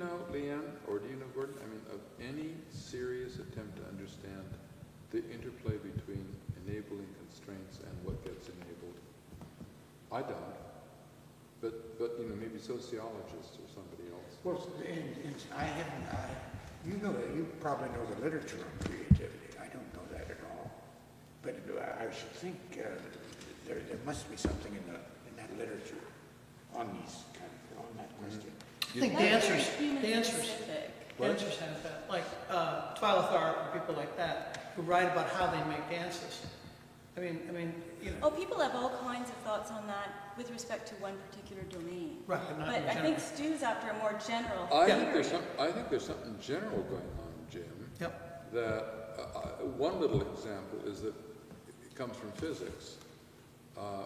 know, Liane, or do you know, Gordon, I mean, of any serious attempt to understand the interplay between enabling constraints and what gets enabled? I don't. But you know, maybe sociologists or somebody else. Well, you probably know the literature on creativity. I don't know that at all. But I should think there must be something in that literature on that question. I think dancers have that, like Twyla Tharp and people like that, who write about how they make dances. I mean, you know. Oh, people have all kinds of thoughts on that with respect to one particular domain. Right, but I think Stu's after a more general I theory. think there's something general going on, Jim. Yep. That one little example is that it comes from physics,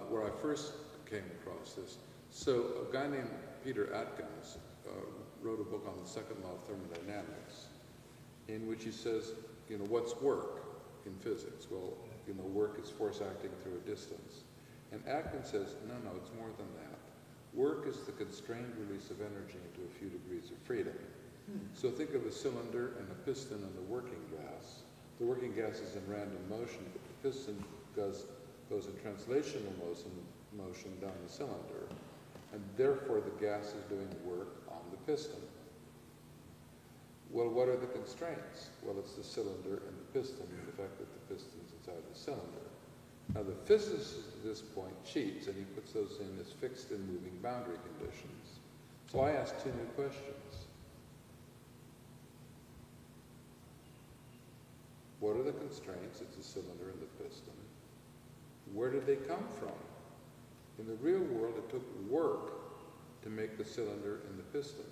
where I first came across this. So a guy named Peter Atkins wrote a book on the second law of thermodynamics, in which he says, you know, what's work in physics? Well, you know, work is force acting through a distance. And Atkins says, no, it's more than that. Work is the constrained release of energy into a few degrees of freedom. So think of a cylinder and a piston and the working gas. The working gas is in random motion, but the piston goes in translational motion down the cylinder, and therefore the gas is doing work on the piston. Well, what are the constraints? Well, it's the cylinder and the piston, and the fact that the piston's inside the cylinder. Now, the physicist at this point cheats, and he puts those in as fixed and moving boundary conditions. So I ask two new questions. What are the constraints? It's the cylinder and the piston. Where did they come from? In the real world, it took work to make the cylinder and the piston.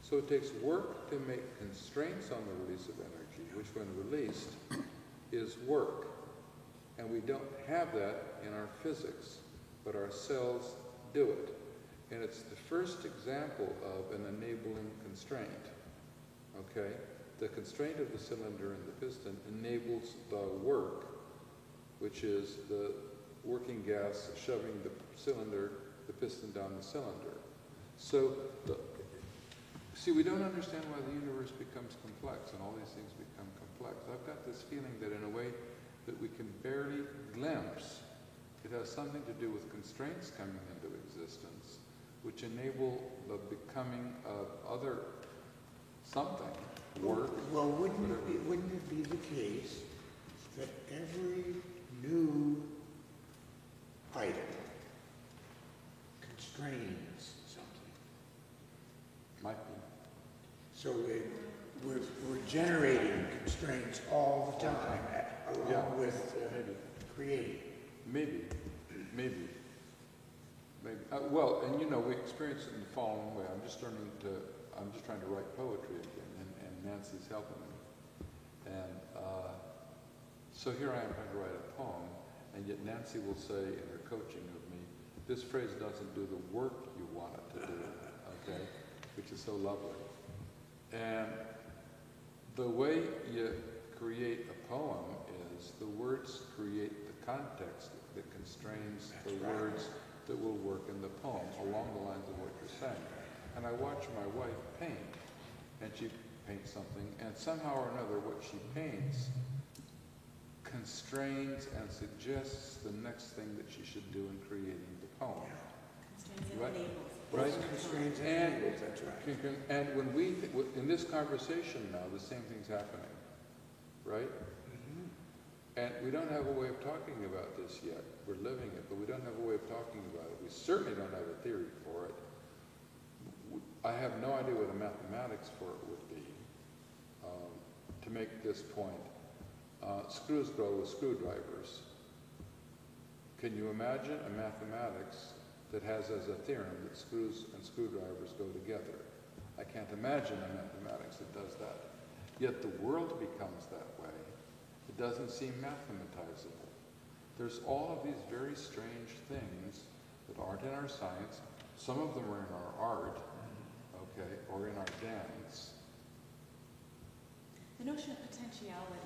So it takes work to make constraints on the release of energy, which when released is work. And we don't have that in our physics, but our cells do it. And it's the first example of an enabling constraint, okay? The constraint of the cylinder and the piston enables the work, which is the working gas shoving the cylinder, the piston down the cylinder. So, see, we don't understand why the universe becomes complex and all these things become complex. I've got this feeling that in a way that we can barely glimpse, it has something to do with constraints coming into existence, which enable the becoming of other something, work. Well, wouldn't it be the case that every new item constrains something? Might be. So we're generating constraints all the time, along with creating. Maybe. Well, and you know, we experience it in the following way. I'm just trying to write poetry again, and Nancy's helping me. And so here I am trying to write a poem, and yet Nancy will say in her coaching of me, this phrase doesn't do the work you want it to do, okay? Which is so lovely. And the way you create a poem is the words create the context that constrains the words that will work in the poem along the lines of what you're saying. And I watch my wife paint, and she paints something, and somehow or another what she paints constrains and suggests the next thing that she should do in creating the poem. Constraints and Right? enables. Right? Constraints and enables, that's right. And when in this conversation now, the same thing's happening, right? And we don't have a way of talking about this yet. We're living it, but we don't have a way of talking about it. We certainly don't have a theory for it. I have no idea what the mathematics for it would be to make this point. Screws grow with screwdrivers. Can you imagine a mathematics that has as a theorem that screws and screwdrivers go together? I can't imagine a mathematics that does that. Yet the world becomes that way. It doesn't seem mathematizable. There's all of these very strange things that aren't in our science. Some of them are in our art, okay, or in our dance. The notion of potentiality